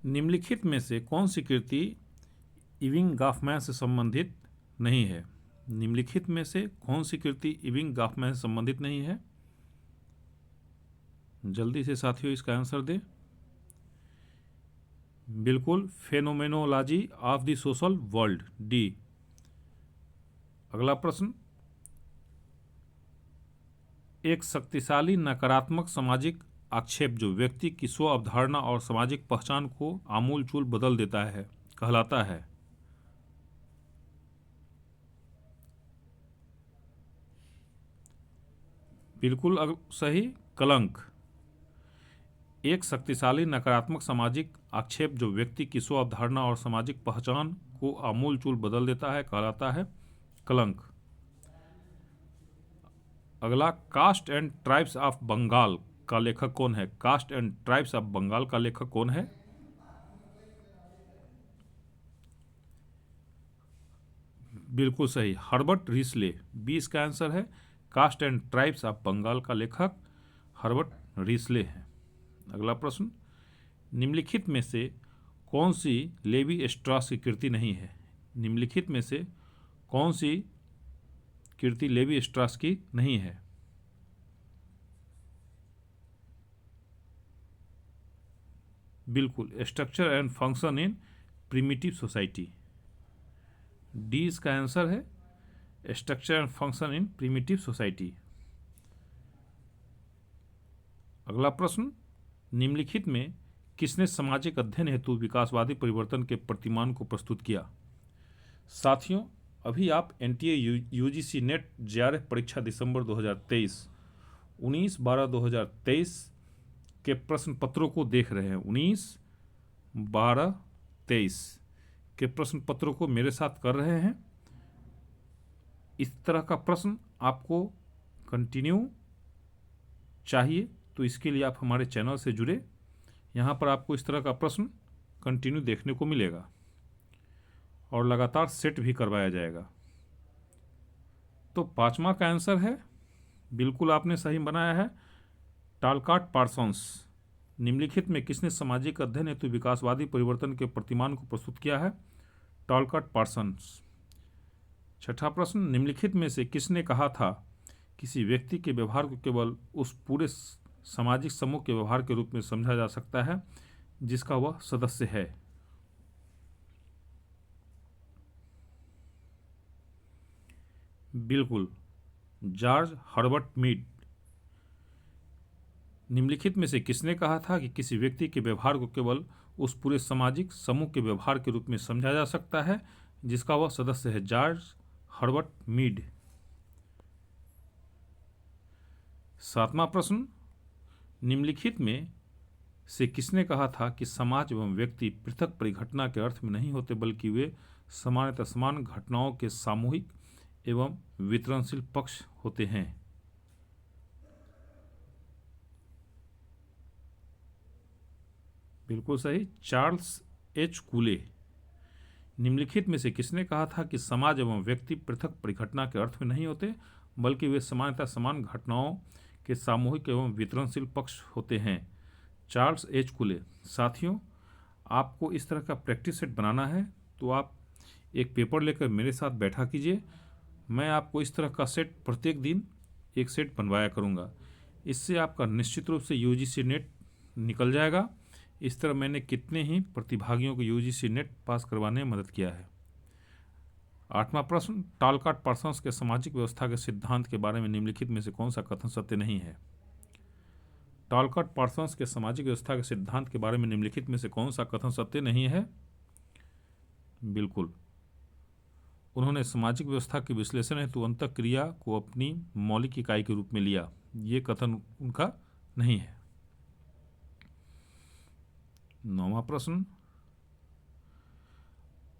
निम्नलिखित में से कौन सी कृति इविंग गॉफमैन से संबंधित नहीं है? निम्नलिखित में से कौन सी कृति इविंग गॉफमैन से संबंधित नहीं है? जल्दी से साथियों इसका आंसर दें। बिल्कुल, phenomenology of the social world, D. अगला प्रश्न, एक शक्तिशाली नकारात्मक सामाजिक आक्षेप जो व्यक्ति की स्व अवधारणा और सामाजिक पहचान को आमूलचूल बदल देता है कहलाता है? बिल्कुल सही, कलंक। एक शक्तिशाली नकारात्मक सामाजिक आक्षेप जो व्यक्ति की स्व अवधारणा और सामाजिक पहचान को आमूलचूल बदल देता है कहलाता है कलंक। अगला, caste and tribes of Bengal का लेखक कौन है? Caste and tribes of Bengal का लेखक कौन है? बिल्कुल सही, हर्बर्ट रिसले, 20 का आंसर है। Caste and tribes of Bengal का लेखक हर्बर्ट रिसले है। अगला प्रश्न, निम्नलिखित में से कौन सी लेवी स्ट्रॉस की कृति नहीं है? निम्नलिखित में से कौन सी कृति लेवी स्ट्रॉस की नहीं है? बिल्कुल, structure and function in primitive society, D इसका आंसर है, structure and function in primitive society. अगला प्रश्न, निम्नलिखित में किसने सामाजिक अध्ययन हेतु विकासवादी परिवर्तन के प्रतिमान को प्रस्तुत किया? साथियों, अभी आप एनटीए यूजीसी नेट जेआरएफ परीक्षा दिसंबर 2023 19/12/2023 के प्रश्न पत्रों को देख रहे हैं। 19/12/23 के प्रश्न पत्रों को मेरे साथ कर रहे हैं। इस तरह का प्रश्न आपको कंटिन्यू चाहिए तो इसके लिए आप हमारे चैनल से जुड़े। यहाँ पर आपको इस तरह का प्रश्न कंटिन्यू देखने को मिलेगा और लगातार सेट भी करवाया जाएगा। तो 5वां का आंसर है, बिल्कुल आपने सही बनाया है, टालकाट पार्सन्स। निम्नलिखित में किसने सामाजिक अध्ययन हेतु विकासवादी परिवर्तन के प्रतिमान को प्रस्तुत किया है? टालकाट पार्सन्स। 6ठा प्रश्न, निम्नलिखित में से किसने कहा था किसी व्यक्ति के व्यवहार को केवल उस पूरे सामाजिक समूह के व्यवहार के रूप में समझा जा सकता है जिसका वह सदस्य है? बिल्कुल, जॉर्ज हर्बर्ट मीड। निम्नलिखित में से किसने कहा था कि किसी व्यक्ति के व्यवहार को केवल उस पूरे सामाजिक समूह के व्यवहार के रूप में समझा जा सकता है जिसका वह सदस्य है? George Herbert Mead. 7वां प्रश्न, निम्नलिखित में से किसने कहा था कि समाज एवं व्यक्ति पृथक परिघटना के अर्थ में नहीं होते बल्कि वे सामान्यतः समान घटनाओं के सामूहिक एवं वितरणशील पक्ष होते हैं? बिल्कुल सही, चार्ल्स एच कूले। निम्नलिखित में से किसने कहा था कि समाज एवं व्यक्ति पृथक परिघटना के अर्थ में नहीं होते बल्कि वे सामान्यतः समान घटनाओं के सामूहिक एवं वितरणशील पक्ष होते हैं? Charles H कूले। साथियों, आपको इस तरह का प्रैक्टिस सेट बनाना है तो आप एक पेपर लेकर मेरे साथ बैठा कीजिए। मैं आपको इस तरह का सेट प्रत्येक दिन एक सेट बनवाया करूँगा। इससे आपका निश्चित रूप से यूजीसी नेट निकल जाएगा। इस तरह मैंने कितने ही प्रतिभागियों को यूजीसी नेट पास करवाने में मदद किया है। 8वां प्रश्न, टालकाट पार्सन्स के सामाजिक व्यवस्था के सिद्धांत के बारे में निम्नलिखित में से कौन सा कथन सत्य नहीं है? टालकाट पार्सन्स के सामाजिक व्यवस्था के सिद्धांत के बारे में निम्नलिखित में से कौन सा कथन सत्य नहीं है? बिल्कुल, उन्होंने सामाजिक व्यवस्था के विश्लेषण हेतु अंतःक्रिया को अपनी मौलिक इकाई के रूप में लिया, ये कथन उनका नहीं है। 9वां प्रश्न,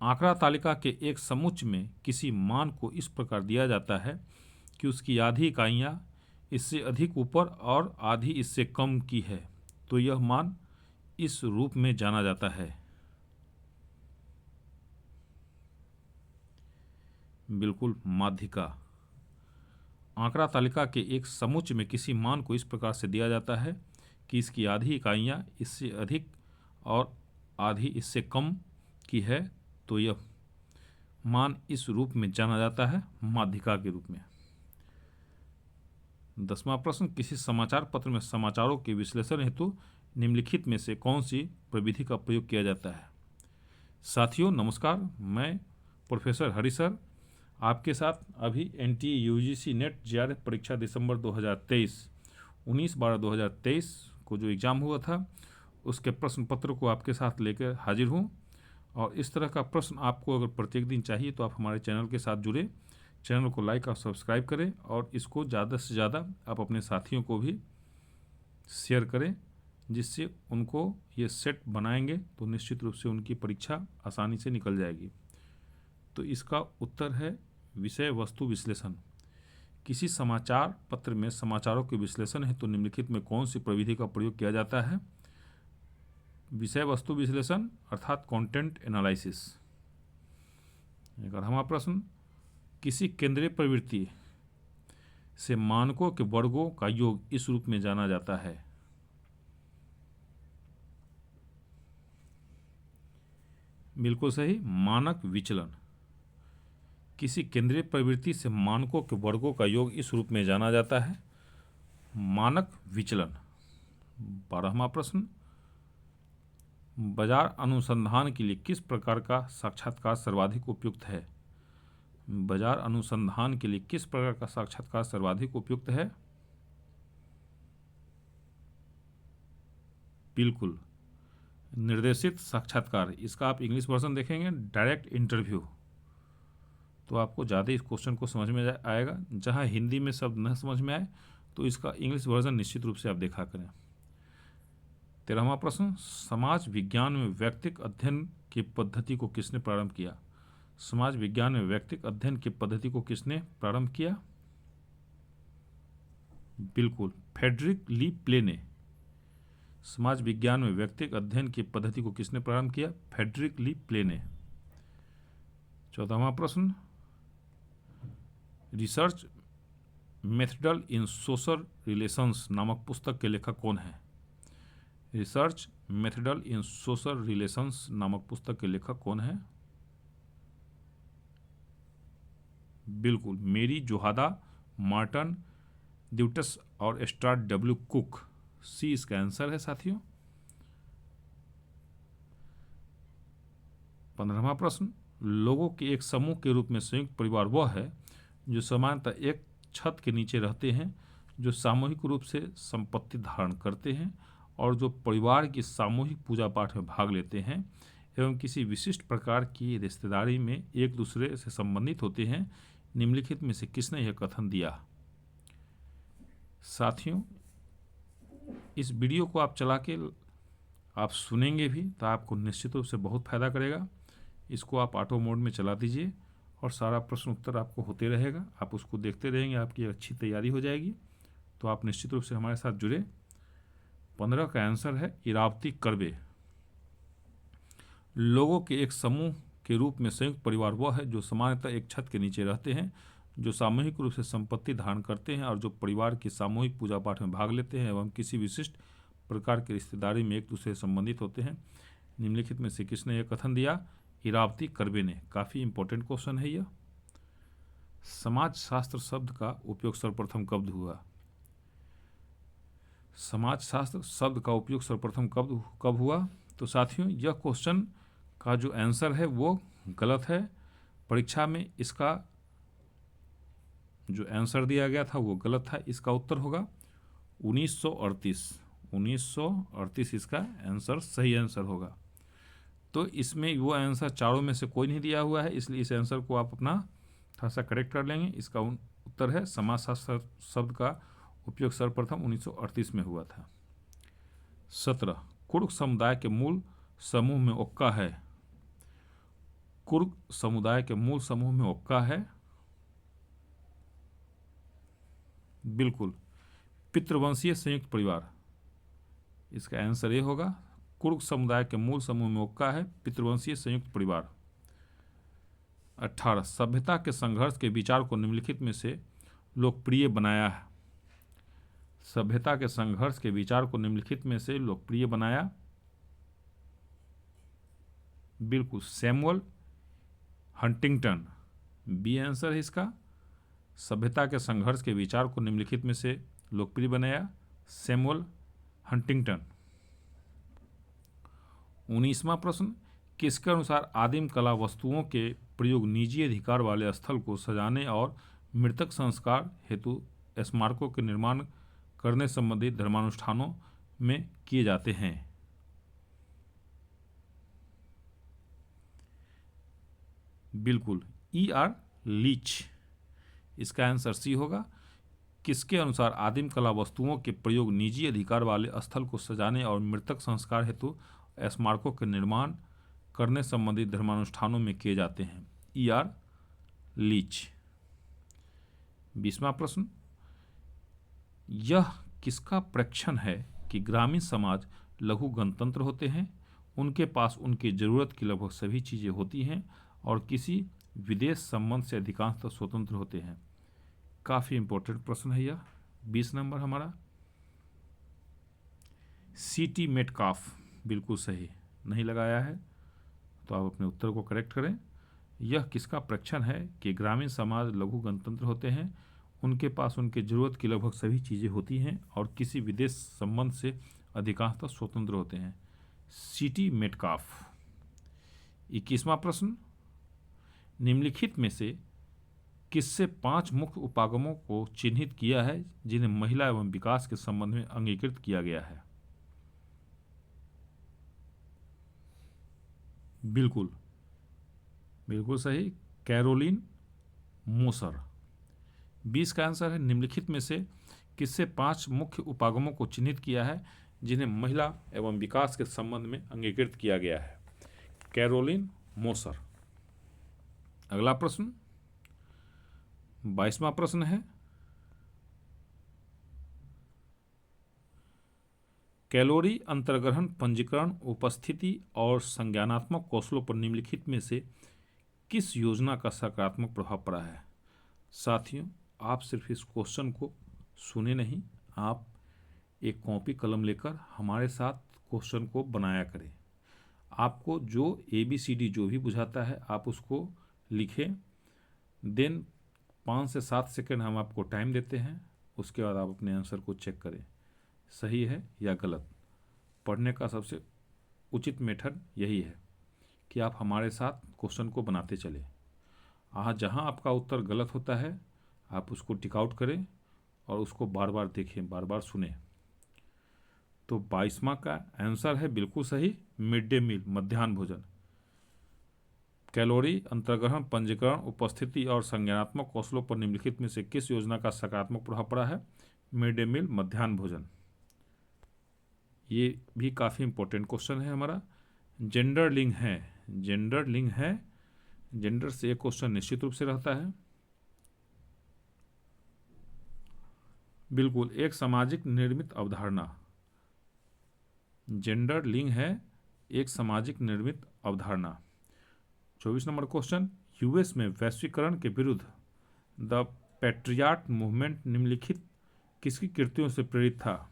आंकड़ा तालिका के एक समुच्चय में किसी मान को इस प्रकार दिया जाता है कि उसकी आधी इकाइयां इससे अधिक ऊपर और आधी इससे कम की है तो यह मान इस रूप में जाना जाता है? बिल्कुल, माध्यिका। आंकड़ा तालिका के एक समुच्चय में किसी मान को इस प्रकार से दिया जाता है कि इसकी आधी इकाइयां इससे अधिक और आधी इससे कम की है तो यह मान इस रूप में जाना जाता है माध्यिका के रूप में। 10वां प्रश्न, किसी समाचार पत्र में समाचारों के विश्लेषण हेतु निम्नलिखित में से कौन सी प्रविधि का प्रयोग किया जाता है। साथियों नमस्कार, मैं प्रोफेसर हरि सर आपके साथ अभी NTA UGC नेट JRF परीक्षा दिसंबर 2023 19/12/2023 को जो एग्ज़ाम हुआ था उसके प्रश्न पत्र को आपके साथ लेकर हाजिर हूँ। और इस तरह का प्रश्न आपको अगर प्रत्येक दिन चाहिए तो आप हमारे चैनल के साथ जुड़े, चैनल को लाइक और सब्सक्राइब करें और इसको ज़्यादा से ज़्यादा आप अपने साथियों को भी शेयर करें, जिससे उनको ये सेट बनाएंगे तो निश्चित रूप से उनकी परीक्षा आसानी से निकल जाएगी। तो इसका उत्तर है विषय वस्तु विश्लेषण। किसी समाचार पत्र में समाचारों के विश्लेषण है तो निम्नलिखित में कौन सी प्रविधि का प्रयोग किया जाता है। विषय वस्तु विश्लेषण अर्थात कंटेंट एनालिसिस। 11वां प्रश्न, किसी केंद्रीय प्रवृत्ति से मानकों के वर्गों का योग इस रूप में जाना जाता है। बिल्कुल सही, मानक विचलन। किसी केंद्रीय प्रवृत्ति से मानकों के वर्गों का योग इस रूप में जाना जाता है मानक विचलन। 12वां प्रश्न, बाजार अनुसंधान के लिए किस प्रकार का साक्षात्कार सर्वाधिक उपयुक्त है। बाजार अनुसंधान के लिए किस प्रकार का साक्षात्कार सर्वाधिक उपयुक्त है। बिल्कुल, निर्देशित साक्षात्कार। इसका आप इंग्लिश वर्जन देखेंगे डायरेक्ट इंटरव्यू, तो आपको ज़्यादा इस क्वेश्चन को समझ में आएगा। जहाँ हिंदी में शब्द न समझ में आए तो इसका इंग्लिश वर्जन निश्चित रूप से आप देखा करें। 13वां प्रश्न, समाज विज्ञान में व्यक्तिक अध्ययन की पद्धति को किसने प्रारंभ किया। समाज विज्ञान में व्यक्तिक अध्ययन की पद्धति को किसने प्रारंभ किया। बिल्कुल, फ्रेडरिक ली प्ले ने। समाज विज्ञान में व्यक्तिक अध्ययन की पद्धति को किसने प्रारंभ किया। फ्रेडरिक ली प्ले ने। 14वां प्रश्न, रिसर्च मेथडल इन सोशल रिलेशंस नामक पुस्तक के लेखक कौन है। रिसर्च मेथडल इन सोशल रिलेशंस नामक पुस्तक के लेखक कौन है। बिल्कुल, मेरी जोहादा, मार्टन ड्यूटस और स्टार्ट W कुक। सी इसका आंसर है साथियों। 15वां प्रश्न, लोगों के एक समूह के रूप में संयुक्त परिवार वह है जो सामान्यतः एक छत के नीचे रहते हैं, जो सामूहिक रूप से संपत्ति धारण करते हैं और जो परिवार की सामूहिक पूजा पाठ में भाग लेते हैं एवं किसी विशिष्ट प्रकार की रिश्तेदारी में एक दूसरे से संबंधित होते हैं। निम्नलिखित में से किसने यह कथन दिया। साथियों, इस वीडियो को आप चला के आप सुनेंगे भी तो आपको निश्चित रूप से बहुत फायदा करेगा। इसको आप ऑटो मोड में चला दीजिए और सारा प्रश्न उत्तर आपको होते रहेगा, आप उसको देखते रहेंगे, आपकी अच्छी तैयारी हो जाएगी। तो आप निश्चित रूप से हमारे साथ जुड़े। 15 का आंसर है इरावती कर्वे। लोगों के एक समूह के रूप में संयुक्त परिवार वह है जो सामान्यतः एक छत के नीचे रहते हैं, जो सामूहिक रूप से संपत्ति धारण करते हैं और जो परिवार की सामूहिक पूजा पाठ में भाग लेते हैं एवं किसी विशिष्ट प्रकार की रिश्तेदारी में एक दूसरे से संबंधित होते हैं। निम्नलिखित में से किसने यह कथन दिया। इरावती कर्वे ने। काफ़ी इंपॉर्टेंट क्वेश्चन है यह। समाज शास्त्र शब्द का उपयोग सर्वप्रथम कब हुआ। समाज शास्त्र शब्द का उपयोग सर्वप्रथम कब हुआ। तो साथियों, यह क्वेश्चन का जो आंसर है वो गलत है। परीक्षा में इसका जो आंसर दिया गया था वो गलत था। इसका उत्तर होगा 1938। 1938 इसका आंसर सही आंसर होगा। तो इसमें वो आंसर चारों में से कोई नहीं दिया हुआ है, इसलिए इस आंसर को आप अपना थोड़ा सा करेक्ट कर लेंगे। इसका उत्तर है समाजशास्त्र शब्द का उपयोग सर्वप्रथम 1938 में हुआ था। 17, कुर्ग समुदाय के मूल समूह में ओक्का है। कुर्ग समुदाय के मूल समूह में ओक्का है। बिल्कुल, पितृवंशीय संयुक्त परिवार। इसका आंसर ये होगा। कुर्ग समुदाय के मूल समूह में ओक्का है, पितृवंशीय संयुक्त परिवार। 18, सभ्यता के संघर्ष के विचार को निम्नलिखित में से लोकप्रिय बनाया है। सभ्यता के संघर्ष के विचार को निम्नलिखित में से लोकप्रिय बनाया। बिल्कुल, सैमुअल हंटिंगटन, बी आंसर है इसका। सभ्यता के संघर्ष के विचार को निम्नलिखित में से लोकप्रिय बनाया, सैमुअल हंटिंगटन। 19वां प्रश्न, किसके अनुसार आदिम कला वस्तुओं के प्रयोग निजी अधिकार वाले स्थल को सजाने और मृतक संस्कार हेतु स्मारकों के निर्माण करने संबंधी धर्मानुष्ठानों में किए जाते हैं? बिल्कुल, ई आर लीच, इसका आंसर सी होगा। किसके अनुसार आदिम कला वस्तुओं के प्रयोग निजी अधिकार वाले स्थल को सजाने और मृतक संस्कार हेतु स्मारकों के निर्माण करने संबंधी धर्मानुष्ठानों में किए जाते हैं? E R Leach. 20वां प्रश्न, यह किसका प्रेक्षण है कि ग्रामीण समाज लघु गणतंत्र होते हैं, उनके पास उनकी जरूरत की लगभग सभी चीजें होती हैं और किसी विदेश संबंध से अधिकांशतः स्वतंत्र होते हैं? काफी इंपॉर्टेंट प्रश्न है यह। 20 नंबर हमारा। सी.टी. मेटकाफ, बिल्कुल सही, नहीं लगाया है तो आप अपने उत्तर को करेक्ट करें। यह किसका प्रेक्षण है कि ग्रामीण समाज लघु गणतंत्र होते हैं, उनके पास उनके जरूरत की लगभग सभी चीज़ें होती हैं और किसी विदेश संबंध से अधिकांशतः स्वतंत्र होते हैं? सी.टी. मेटकाफ। 21वां प्रश्न, निम्नलिखित में से किससे 5 मुख्य उपागमों को चिन्हित किया है जिन्हें महिला एवं विकास के संबंध में अंगीकृत किया गया है? बिल्कुल, बिल्कुल सही, कैरोलिन मोसर। 20 का आंसर है, निम्नलिखित में से किससे 5 मुख्य उपागमों को चिन्हित किया है जिन्हें महिला एवं विकास के संबंध में अंगीकृत किया गया है? Caroline Moser. अगला प्रश्न, 22वां प्रश्न है, कैलोरी अंतर्ग्रहण पंजीकरण उपस्थिति और संज्ञानात्मक कौशलों पर निम्नलिखित में से किस योजना का सकारात्मक प्रभाव पड़ा है? साथियों, आप सिर्फ इस क्वेश्चन को सुने नहीं, आप एक कॉपी कलम लेकर हमारे साथ क्वेश्चन को बनाया करें। आपको जो ABCD जो भी बुझाता है आप उसको लिखें, देन 5 से 7 सेकंड हम आपको टाइम देते हैं, उसके बाद आप अपने आंसर को चेक करें सही है या गलत। पढ़ने का सबसे उचित मेथड यही है कि आप हमारे साथ क्वेश्चन को बनाते चलें। जहाँ आपका उत्तर गलत होता है आप उसको टिक आउट करें और उसको बार बार देखें, बार बार सुने। तो 22वां का आंसर है बिल्कुल सही, मिड डे मील, मध्याह्न भोजन। कैलोरी अंतर्ग्रहण पंजीकरण उपस्थिति और संज्ञानात्मक कौशलों पर निम्नलिखित में से किस योजना का सकारात्मक प्रभाव पड़ा है? मिड डे मील, मध्याह्न भोजन। ये भी काफ़ी इंपॉर्टेंट क्वेश्चन है हमारा। जेंडर लिंग है, जेंडर लिंग है, जेंडर से एक क्वेश्चन निश्चित रूप से रहता है। बिल्कुल, एक सामाजिक निर्मित अवधारणा। जेंडर लिंग है एक सामाजिक निर्मित अवधारणा। 24 नंबर क्वेश्चन, यूएस में वैश्वीकरण के विरुद्ध द पैट्रियाट मूवमेंट निम्नलिखित किसकी कृतियों से प्रेरित था?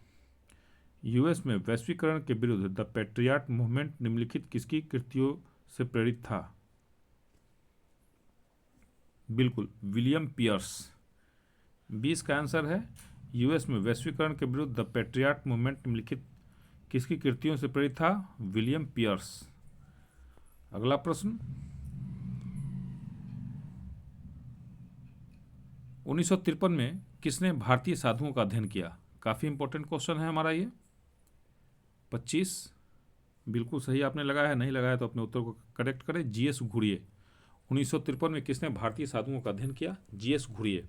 यूएस में वैश्वीकरण के विरुद्ध द पैट्रियाट मूवमेंट निम्नलिखित किसकी कृतियों से प्रेरित था? बिल्कुल, विलियम पियर्स। 20 का आंसर है, यूएस में वैश्वीकरण के विरुद्ध द पैट्रियाट मूवमेंट निम्नलिखित किसकी कृतियों से प्रेरित था? William Pierce. अगला प्रश्न, 1953 में किसने भारतीय साधुओं का अध्ययन किया? काफ़ी इंपॉर्टेंट क्वेश्चन है हमारा ये। 25 बिल्कुल सही आपने लगाया है, नहीं लगाया तो अपने उत्तर को करेक्ट करें। GS घुरिये। 1953 में किसने भारतीय साधुओं का अध्ययन किया? GS घुरिये।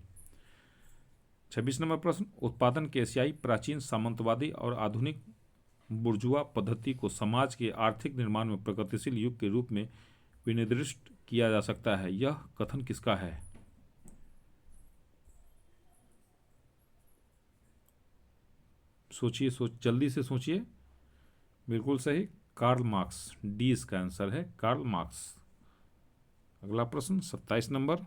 26 नंबर प्रश्न, उत्पादन के एशियाई प्राचीन सामंतवादी और आधुनिक बुर्जुआ पद्धति को समाज के आर्थिक निर्माण में प्रगतिशील युग के रूप में विनिर्दिष्ट किया जा सकता है, यह कथन किसका है? सोचिए, जल्दी से सोचिए। बिल्कुल सही, कार्ल मार्क्स। डी इसका आंसर है, कार्ल मार्क्स। अगला प्रश्न 27 नंबर,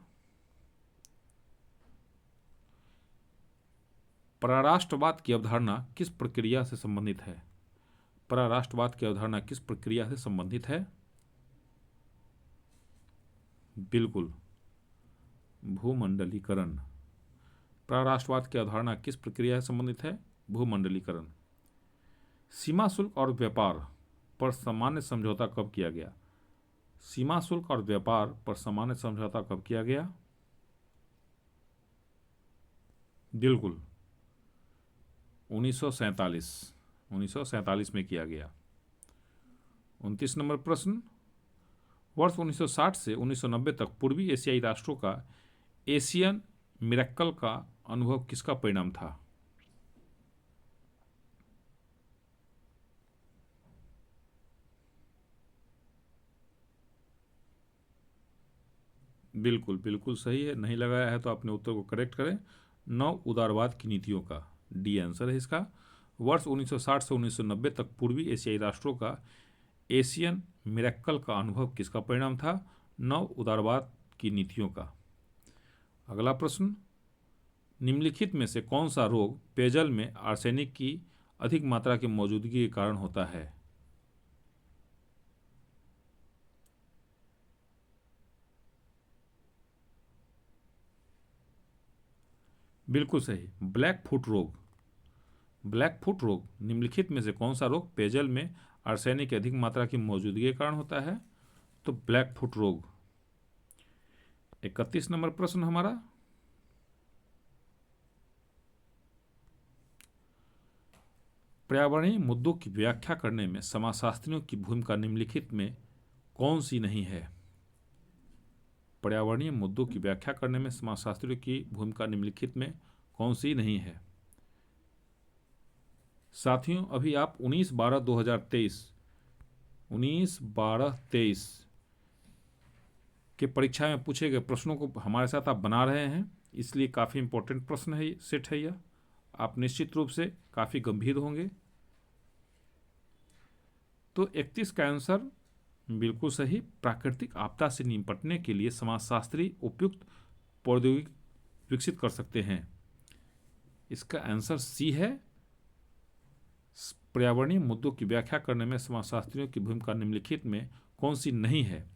पराराष्ट्रवाद की अवधारणा किस प्रक्रिया से संबंधित है? पराराष्ट्रवाद की अवधारणा किस प्रक्रिया से संबंधित है? बिल्कुल, भूमंडलीकरण। पराराष्ट्रवाद की अवधारणा किस प्रक्रिया से संबंधित है? भूमंडलीकरण। सीमा शुल्क और व्यापार पर सामान्य समझौता कब किया गया? सीमा शुल्क और व्यापार पर सामान्य समझौता कब किया गया? बिल्कुल, 1947 में किया गया। 29 नंबर प्रश्न, वर्ष 1960 से 1990 तक पूर्वी एशियाई राष्ट्रों का एशियन मिरेकल का अनुभव किसका परिणाम था? बिल्कुल बिल्कुल सही है, नहीं लगाया है तो अपने उत्तर को करेक्ट करें। 9 उदारवाद की नीतियों का, डी आंसर है इसका। वर्ष 1960 से 1990 तक पूर्वी एशियाई राष्ट्रों का एशियन मिरेकल का अनुभव किसका परिणाम था? 9 उदारवाद की नीतियों का। अगला प्रश्न, निम्नलिखित में से कौन सा रोग पेयजल में आर्सेनिक की अधिक मात्रा की मौजूदगी के कारण होता है? बिल्कुल सही, ब्लैक फुट रोग। ब्लैक फुट रोग निम्नलिखित में से कौन सा रोग पेयजल में आर्सेनिक की अधिक मात्रा की मौजूदगी के कारण होता है? तो ब्लैक फुट रोग। 31 नंबर प्रश्न हमारा, पर्यावरणीय मुद्दों की व्याख्या करने में समाजशास्त्रियों की भूमिका निम्नलिखित में कौन सी नहीं है? पर्यावरणीय मुद्दों की व्याख्या करने में समाजशास्त्रियों की भूमिका निम्नलिखित में कौन सी नहीं है? साथियों, अभी आप 19/12/2023 के परीक्षा में पूछे गए प्रश्नों को हमारे साथ आप बना रहे हैं, इसलिए काफ़ी इंपॉर्टेंट प्रश्न है, सेट है यह। आप निश्चित रूप से काफ़ी गंभीर होंगे। तो 31 का आंसर बिल्कुल सही, प्राकृतिक आपदा से निपटने के लिए समाजशास्त्री उपयुक्त प्रौद्योगिकी विकसित कर सकते हैं। इसका आंसर सी है। पर्यावरणीय मुद्दों की व्याख्या करने में समाजशास्त्रियों की भूमिका निम्नलिखित में कौन सी नहीं है?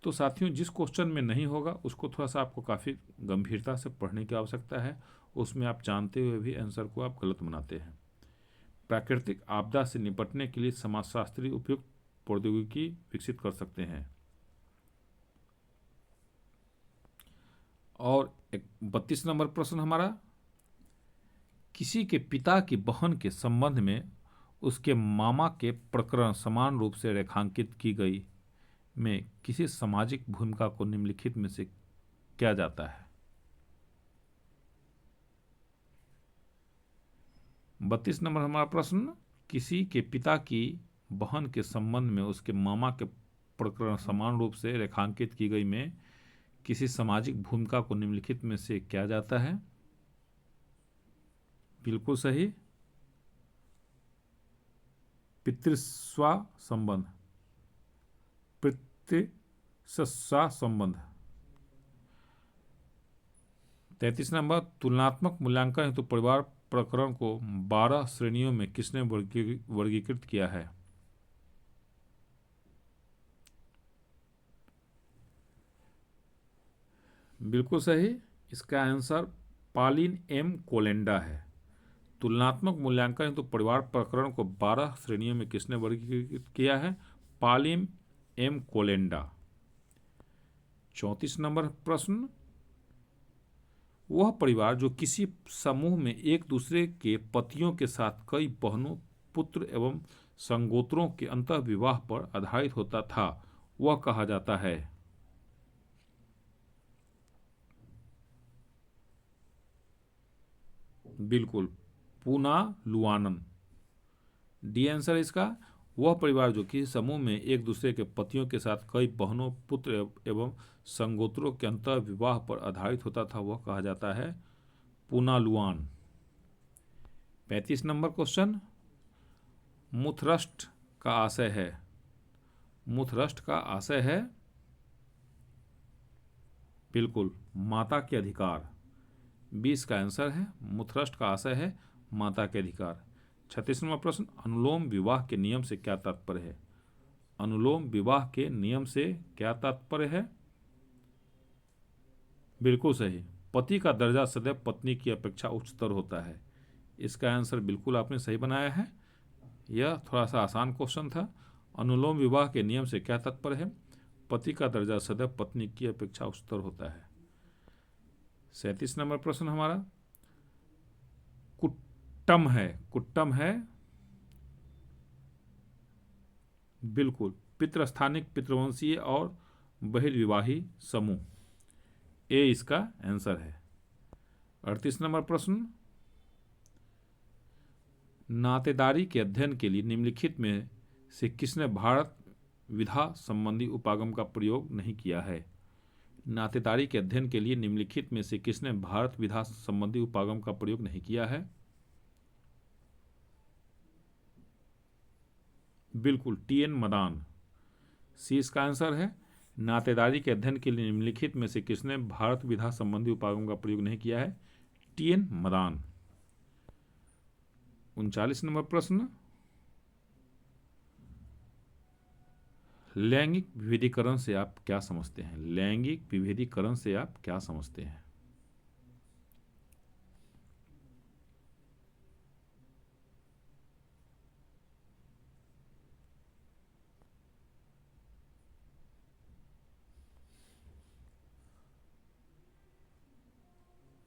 तो साथियों, जिस क्वेश्चन में नहीं होगा उसको थोड़ा सा आपको काफ़ी गंभीरता से पढ़ने की आवश्यकता है, उसमें आप जानते हुए भी आंसर को आप गलत बनाते हैं। प्राकृतिक आपदा से निपटने के लिए समाजशास्त्री उपयुक्त प्रौद्योगिकी विकसित कर सकते हैं। और 32 नंबर प्रश्न हमारा, किसी के पिता की बहन के संबंध में उसके मामा के प्रकरण समान रूप से रेखांकित की गई में किसी सामाजिक भूमिका को निम्नलिखित में से क्या जाता है? 32 नंबर हमारा प्रश्न, किसी के पिता की बहन के संबंध में उसके मामा के प्रकरण समान रूप से रेखांकित की गई में किसी सामाजिक भूमिका को निम्नलिखित में से क्या जाता है? बिल्कुल सही, पितृस्वा संबंध। पितृस्वा संबंध। 33 नंबर, तुलनात्मक मूल्यांकन हेतु परिवार प्रकरण को 12 श्रेणियों में किसने वर्गीकृत किया है? बिल्कुल सही, इसका आंसर पॉलिन एम कोलेंडा है। तुलनात्मक मूल्यांकन हेतु परिवार प्रकरण को 12 श्रेणियों में किसने वर्गीकृत किया है? Pollen M कोलेंडा। 34 नंबर प्रश्न, वह परिवार जो किसी समूह में एक दूसरे के पतियों के साथ कई बहनों, पुत्र एवं संगोत्रों के अंतःविवाह पर आधारित होता था, वह कहा जाता है? बिल्कुल, पुनालुआनन। डी आंसर है इसका। वह परिवार जो किसी समूह में एक दूसरे के पतियों के साथ कई बहनों, पुत्र एवं संगोत्रों के अंतःविवाह पर आधारित होता था, वह कहा जाता है पुनालुआन। 35 नंबर क्वेश्चन, मुथरस्ट का आशय है? मुथरस्ट का आशय है बिल्कुल माता के अधिकार। 20 का आंसर है, मुथरस्ट का आशय है माता के अधिकार। 36 नंबर प्रश्न, अनुलोम विवाह के नियम से क्या तात्पर्य है? अनुलोम विवाह के नियम से क्या तात्पर्य है? बिल्कुल सही। पति का दर्जा सदैव पत्नी की अपेक्षा उच्चतर होता है। इसका आंसर बिल्कुल आपने सही बनाया है। यह थोड़ा सा आसान क्वेश्चन था। अनुलोम विवाह के नियम से क्या तात्पर्य है? पति का दर्जा सदैव पत्नी की अपेक्षा उच्चतर होता है। 37 नंबर प्रश्न हमारा कुट्टम है। कुट्टम है बिल्कुल पितृस्थानिक, पितृवंशीय और बहिर्विवाही समूह। ए इसका आंसर है। 38 नंबर प्रश्न नातेदारी के अध्ययन के लिए निम्नलिखित में से किसने भारत विधा संबंधी उपागम का प्रयोग नहीं किया है? नातेदारी के अध्ययन के लिए निम्नलिखित में से किसने भारत विधा संबंधी उपागम का प्रयोग नहीं किया है? बिल्कुल टी.एन. मदान। सी इसका आंसर है। नातेदारी के अध्ययन के लिए निम्नलिखित में से किसने भारत विधा संबंधी उपागम का प्रयोग नहीं किया है? टी.एन. मदान। 39 नंबर प्रश्न लैंगिक विभेदीकरण से आप क्या समझते हैं? लैंगिक विभेदीकरण से आप क्या समझते हैं?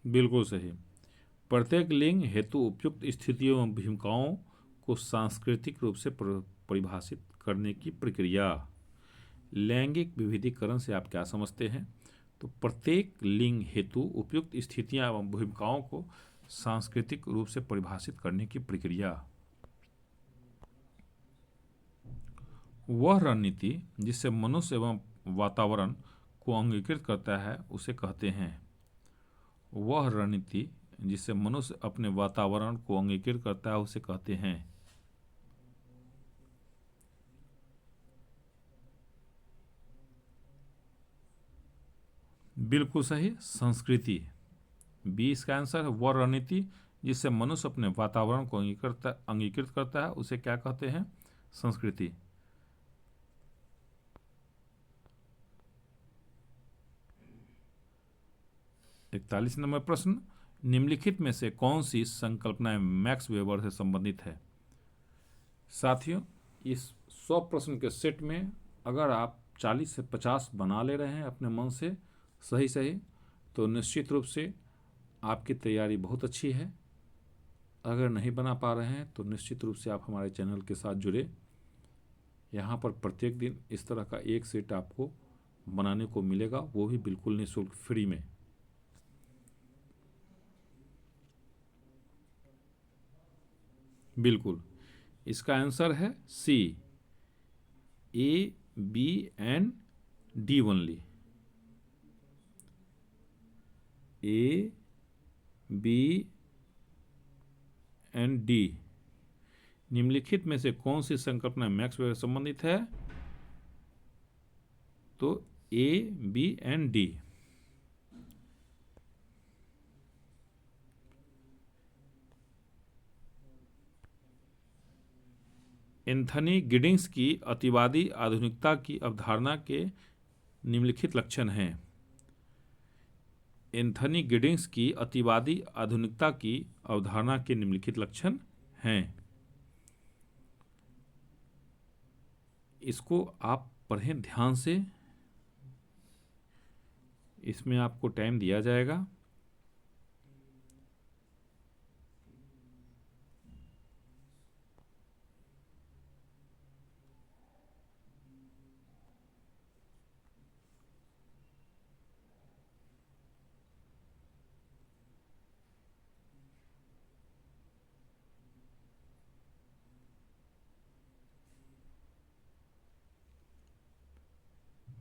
बिल्कुल सही। प्रत्येक लिंग हेतु उपयुक्त स्थितियों एवं भूमिकाओं को सांस्कृतिक रूप से परिभाषित करने की प्रक्रिया। लैंगिक विभेदीकरण से आप क्या समझते हैं? तो प्रत्येक लिंग हेतु उपयुक्त स्थितियां एवं भूमिकाओं को सांस्कृतिक रूप से परिभाषित करने की प्रक्रिया। वह रणनीति जिससे मनुष्य एवं वातावरण को अंगीकृत करता है उसे कहते हैं। वह रणनीति जिससे मनुष्य अपने वातावरण को अंगीकृत करता है उसे कहते हैं। बिल्कुल सही, संस्कृति। बी इसका आंसर है। वह रणनीति जिससे मनुष्य अपने वातावरण को अंगीकृत करता है उसे क्या कहते हैं? संस्कृति। इकतालीस नंबर प्रश्न निम्नलिखित में से कौन सी संकल्पनाएं मैक्स वेबर से संबंधित है? साथियों, इस 100 प्रश्न के सेट में अगर आप 40 से 50 बना ले रहे हैं अपने मन से सही सही, तो निश्चित रूप से आपकी तैयारी बहुत अच्छी है। अगर नहीं बना पा रहे हैं तो निश्चित रूप से आप हमारे चैनल के साथ जुड़े। यहाँ पर प्रत्येक दिन इस तरह का एक सेट आपको बनाने को मिलेगा, वो भी बिल्कुल निःशुल्क, फ्री में। बिल्कुल, इसका आंसर है C, A, B and D only. A, B and D. निम्नलिखित में से कौन सी संकल्पना मैक्स वेबर से संबंधित है? तो A, B and D. Anthony Giddens की अतिवादी आधुनिकता की अवधारणा के निम्नलिखित लक्षण हैं। एंथनी गिडिंग्स की अतिवादी आधुनिकता की अवधारणा के निम्नलिखित लक्षण हैं। इसको आप पढ़ें ध्यान से, इसमें आपको टाइम दिया जाएगा।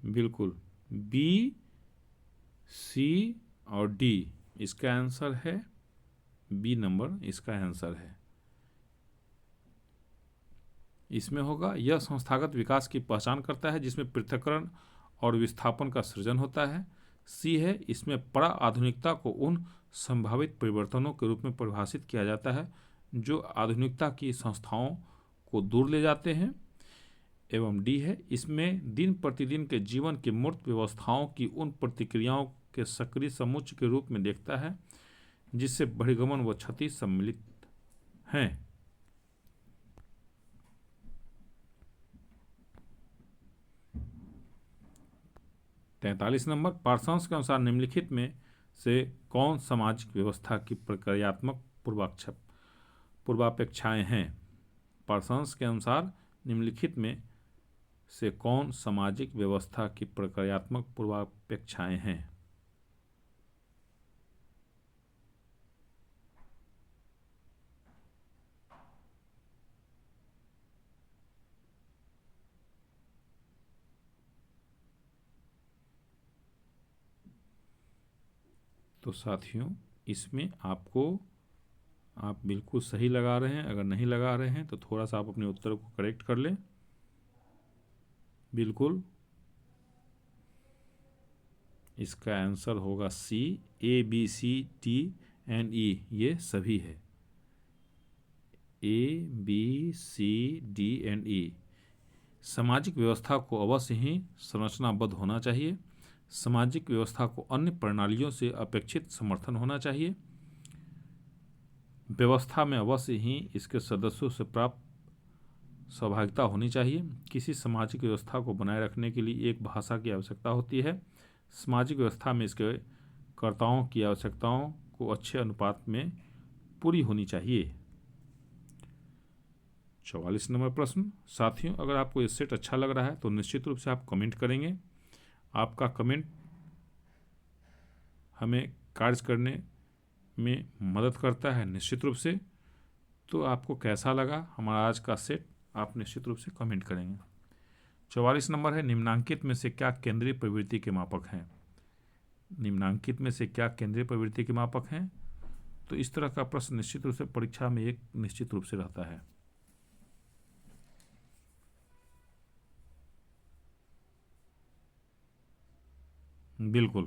बिल्कुल, बी, सी और डी इसका आंसर है। बी नंबर इसका आंसर है। इसमें होगा यह संस्थागत विकास की पहचान करता है जिसमें पृथक्करण और विस्थापन का सृजन होता है। सी है इसमें परा आधुनिकता को उन संभावित परिवर्तनों के रूप में परिभाषित किया जाता है जो आधुनिकता की संस्थाओं को दूर ले जाते हैं। एवं डी है, इसमें दिन प्रतिदिन के जीवन की मूर्त व्यवस्थाओं की उन प्रतिक्रियाओं के सक्रिय समुच्चय के रूप में देखता है जिससे बहिर्गमन व क्षति सम्मिलित हैं। तैंतालीस नंबर, पार्सन्स के अनुसार निम्नलिखित में से कौन सामाजिक व्यवस्था की प्रक्रियात्मक पूर्वापेक्षाएं हैं? पार्सन्स के अनुसार निम्नलिखित में से कौन सामाजिक व्यवस्था की प्रक्रियात्मक पूर्वापेक्षाएं हैं? तो साथियों, इसमें आप बिल्कुल सही लगा रहे हैं। अगर नहीं लगा रहे हैं तो थोड़ा सा आप अपने उत्तर को करेक्ट कर लें। बिल्कुल, इसका आंसर होगा C, A B C D and E, ये सभी है। A B C D and E. सामाजिक व्यवस्था को अवश्य ही संरचनाबद्ध होना चाहिए। सामाजिक व्यवस्था को अन्य प्रणालियों से अपेक्षित समर्थन होना चाहिए। व्यवस्था में अवश्य ही इसके सदस्यों से प्राप्त सहभागिता होनी चाहिए। किसी सामाजिक व्यवस्था को बनाए रखने के लिए एक भाषा की आवश्यकता होती है। सामाजिक व्यवस्था में इसके कर्ताओं की आवश्यकताओं को अच्छे अनुपात में पूरी होनी चाहिए। 44 नंबर प्रश्न। साथियों, अगर आपको ये सेट अच्छा लग रहा है तो निश्चित रूप से आप कमेंट करेंगे। आपका कमेंट हमें कार्य करने में मदद करता है निश्चित रूप से। तो आपको कैसा लगा हमारा आज का सेट, आप निश्चित रूप से कमेंट करेंगे। 44 नंबर है, निम्नांकित में से क्या केंद्रीय प्रवृत्ति के मापक हैं? निम्नांकित में से क्या केंद्रीय प्रवृत्ति के मापक हैं? तो इस तरह का प्रश्न निश्चित रूप से परीक्षा में एक निश्चित रूप से रहता है। बिल्कुल,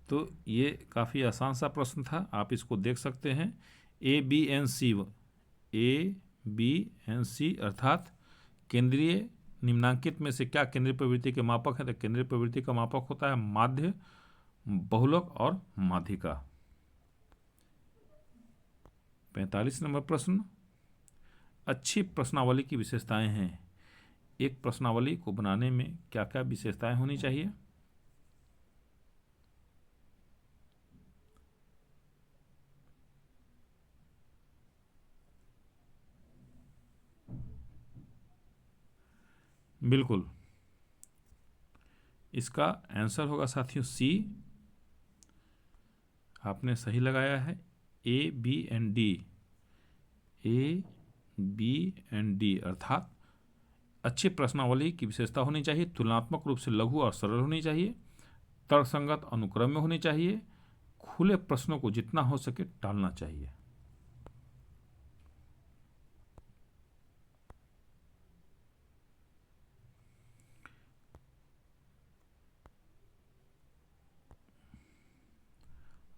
तो ये काफ़ी आसान सा प्रश्न था, आप इसको देख सकते हैं। ए बी एन सी अर्थात केंद्रीय निम्नांकित में से क्या केंद्रीय प्रवृत्ति के मापक है? तो केंद्रीय प्रवृत्ति का मापक होता है माध्य, बहुलक और माध्यिका। 45 नंबर प्रश्न। अच्छी प्रश्नावली की विशेषताएं हैं। एक प्रश्नावली को बनाने में क्या क्या विशेषताएं होनी चाहिए? बिल्कुल, इसका आंसर होगा साथियों सी। आपने सही लगाया है। A B and D, A B and D अर्थात अच्छी प्रश्नावली की विशेषता होनी चाहिए, तुलनात्मक रूप से लघु और सरल होनी चाहिए, तर्कसंगत अनुक्रम में होनी चाहिए, खुले प्रश्नों को जितना हो सके टालना चाहिए।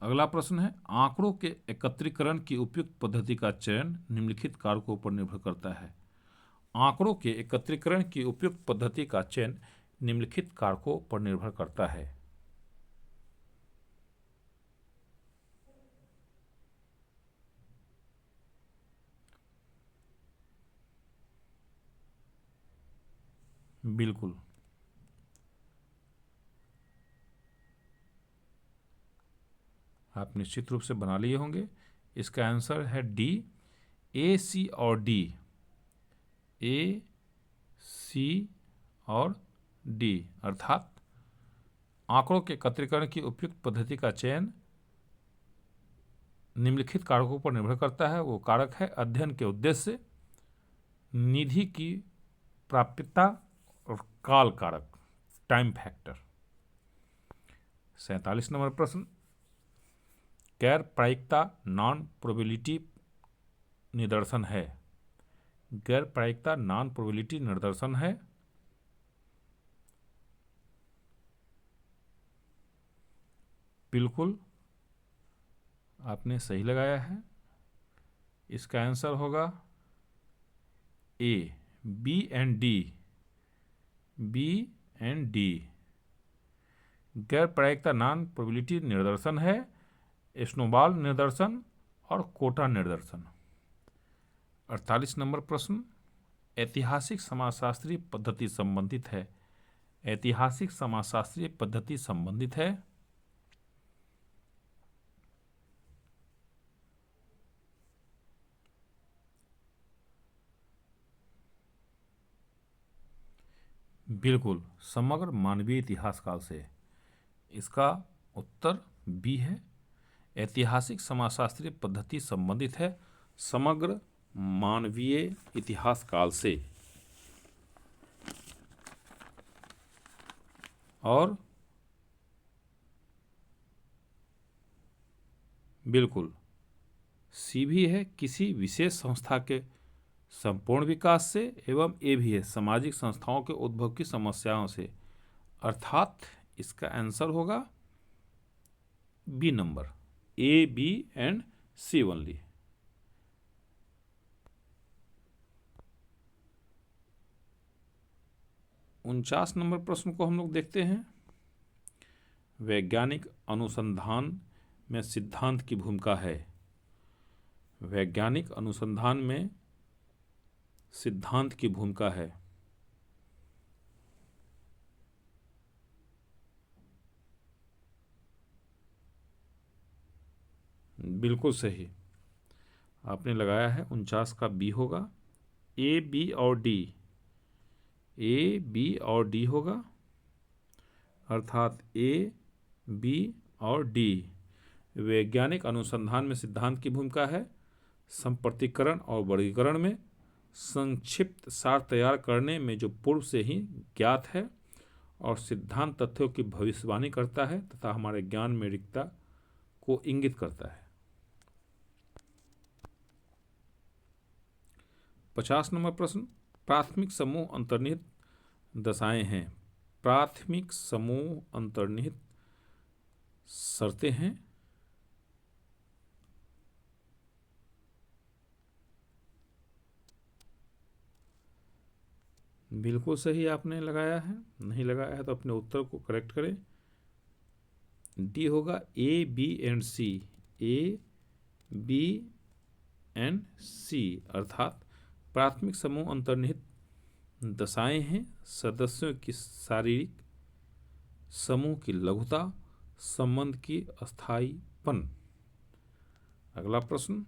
अगला प्रश्न है, आंकड़ों के एकत्रीकरण की उपयुक्त पद्धति का चयन निम्नलिखित कारकों पर निर्भर करता है। आंकड़ों के एकत्रीकरण की उपयुक्त पद्धति का चयन निम्नलिखित कारकों पर निर्भर करता है। बिल्कुल, आप निश्चित रूप से बना लिए होंगे। इसका आंसर है डी, ए सी और डी। ए सी और डी अर्थात आंकड़ों के एकत्रीकरण की उपयुक्त पद्धति का चयन निम्नलिखित कारकों पर निर्भर करता है। वो कारक है अध्ययन के उद्देश्य, निधि की प्राप्यता और काल कारक, टाइम फैक्टर। 47 नंबर प्रश्न। गैर प्रायिकता नॉन प्रोबेबिलिटी निदर्शन है। गैर प्रायिकता नॉन प्रोबेबिलिटी निदर्शन है। बिल्कुल, आपने सही लगाया है। इसका आंसर होगा A, B and D, B and D. गैर प्रायिकता नॉन प्रोबेबिलिटी निर्दर्शन है स्नोबॉल निर्दर्शन और कोटा निर्दर्शन। 48 नंबर प्रश्न ऐतिहासिक समाजशास्त्रीय पद्धति संबंधित है। ऐतिहासिक समाजशास्त्रीय पद्धति संबंधित है बिल्कुल समग्र मानवीय इतिहास काल से। इसका उत्तर बी है। ऐतिहासिक समाजशास्त्रीय पद्धति संबंधित है समग्र मानवीय इतिहास काल से। और बिल्कुल सी भी है किसी विशेष संस्था के संपूर्ण विकास से, एवं ए भी है सामाजिक संस्थाओं के उद्भव की समस्याओं से। अर्थात इसका आंसर होगा B number, A B and C only. उनचास नंबर प्रश्न को हम लोग देखते हैं। वैज्ञानिक अनुसंधान में सिद्धांत की भूमिका है। वैज्ञानिक अनुसंधान में सिद्धांत की भूमिका है। बिल्कुल सही आपने लगाया है। 49 का बी होगा। ए बी और डी, ए बी और डी होगा। अर्थात ए बी और डी। वैज्ञानिक अनुसंधान में सिद्धांत की भूमिका है संप्रतीकरण और वर्गीकरण में, संक्षिप्त सार तैयार करने में जो पूर्व से ही ज्ञात है, और सिद्धांत तथ्यों की भविष्यवाणी करता है तथा हमारे ज्ञान में रिक्तता को इंगित करता है। 50 नंबर प्रश्न प्राथमिक समूह अंतर्निहित दशाएं हैं। प्राथमिक समूह अंतर्निहित शर्तें हैं। बिल्कुल सही आपने लगाया है। नहीं लगाया है तो अपने उत्तर को करेक्ट करें। डी होगा A B and C, A B and C. अर्थात प्राथमिक समूह अंतर्निहित दशाएं हैं सदस्यों की शारीरिक, समूह की लघुता, संबंध की अस्थायीपन। अगला प्रश्न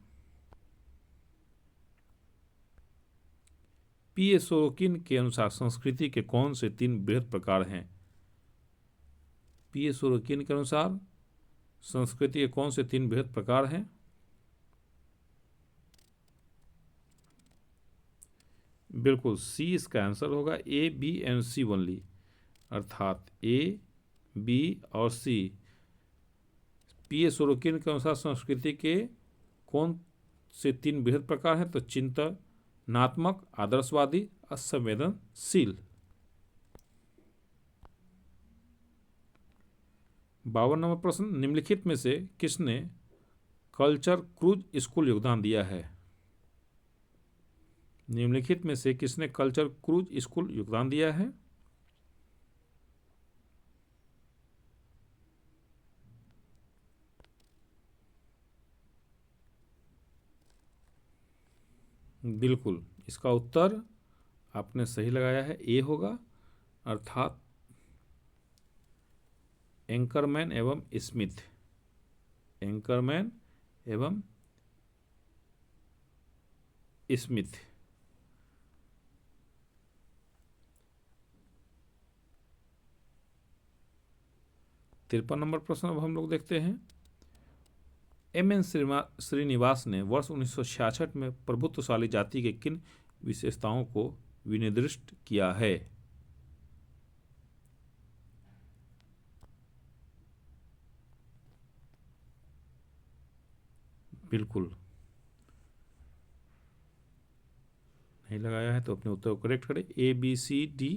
पी ए सोरोकिन के अनुसार संस्कृति के कौन से 3 बृहद प्रकार हैं। पी ए सोरोकिन के अनुसार संस्कृति के कौन से 3 बृहद प्रकार हैं। बिल्कुल सी इसका आंसर होगा। A B and C only. अर्थात ए बी और सी। पी ए सोरोकिन के अनुसार संस्कृति के कौन से 3 बृहद प्रकार हैं, तो चिंतनात्मक, आदर्शवादी, असंवेदनशील। 52 नंबर प्रश्न निम्नलिखित में से किसने कल्चर क्रूज स्कूल योगदान दिया है। निम्नलिखित में से किसने कल्चर क्रूज स्कूल योगदान दिया है। बिल्कुल इसका उत्तर आपने सही लगाया है, ए होगा। अर्थात एंकरमैन एवं स्मिथ, एंकरमैन एवं स्मिथ। तिरपन नंबर प्रश्न अब हम लोग देखते हैं। एम.एन. श्रीनिवास ने वर्ष 1966 में प्रभुत्वशाली जाति के किन विशेषताओं को विनिर्दिष्ट किया है। बिल्कुल नहीं लगाया है तो अपने उत्तर को करेक्ट करें। A B C D,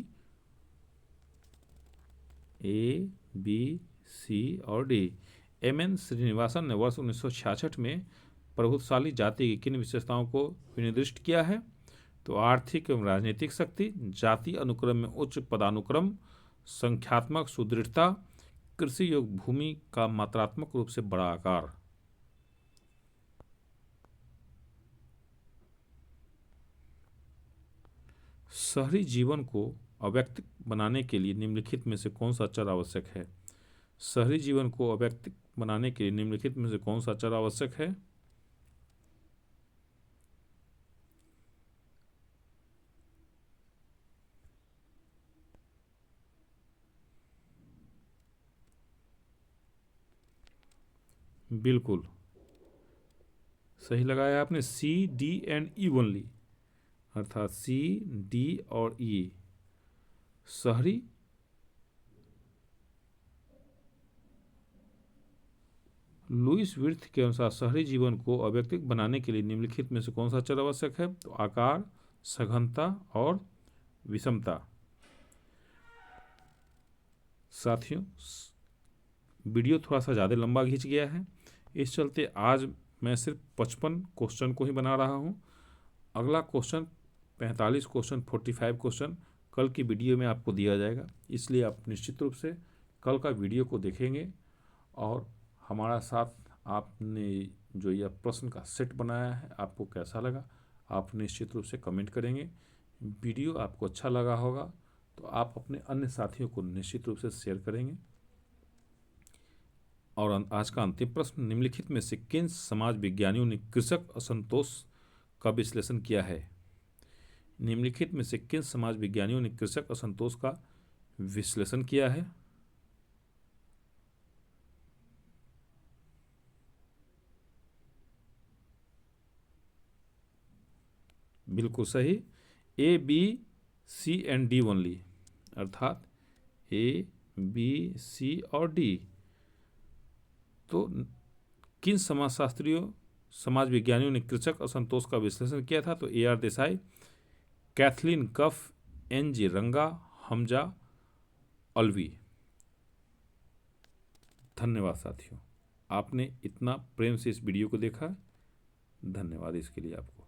A B C और डी। एम.एन. श्रीनिवासन ने वर्ष 1966 में प्रभुत्वशाली जाति की किन विशेषताओं को विनिर्दिष्ट किया है। तो आर्थिक एवं राजनीतिक शक्ति, जाति अनुक्रम में उच्च पदानुक्रम, संख्यात्मक सुदृढ़ता, कृषि योग्य भूमि का मात्रात्मक रूप से बड़ा आकार। शहरी जीवन को अव्यक्तिक बनाने के लिए निम्नलिखित में से कौन सा चर आवश्यक है? शहरी जीवन को अव्यक्तिक बनाने के लिए निम्नलिखित में से कौन सा चर आवश्यक है? बिल्कुल सही लगाया आपने, सी, डी एंड ई ओनली, अर्थात सी, डी और ई। शहरी लुईस विर्थ के अनुसार शहरी जीवन को अव्यक्तिक बनाने के लिए निम्नलिखित में से कौन सा चर आवश्यक है? तो आकार, सघनता और विषमता। साथियों, वीडियो थोड़ा सा ज़्यादा लंबा खींच गया है, इस चलते आज मैं सिर्फ 55 क्वेश्चन को ही बना रहा हूँ। अगला क्वेश्चन 45 क्वेश्चन, 45 क्वेश्चन कल की वीडियो में आपको दिया जाएगा, इसलिए आप निश्चित रूप से कल का वीडियो को देखेंगे और हमारा साथ आपने जो यह प्रश्न का सेट बनाया है आपको कैसा लगा आप निश्चित रूप से कमेंट करेंगे। वीडियो आपको अच्छा लगा होगा तो आप अपने अन्य साथियों को निश्चित रूप से शेयर करेंगे। और आज का अंतिम प्रश्न, निम्नलिखित में से किन समाज विज्ञानियों ने कृषक असंतोष का विश्लेषण किया है? निम्नलिखित में से किन समाज विज्ञानियों ने कृषक असंतोष का विश्लेषण किया है? बिल्कुल सही, A, B, C and D only, अर्थात ए, बी, सी और डी। तो किन समाजशास्त्रियों समाज विज्ञानियों ने कृषक असंतोष का विश्लेषण किया था? तो A R Desai, Kathleen Gough, N G Ranga, Hamza Alvi. धन्यवाद साथियों, आपने इतना प्रेम से इस वीडियो को देखा, धन्यवाद इसके लिए आपको।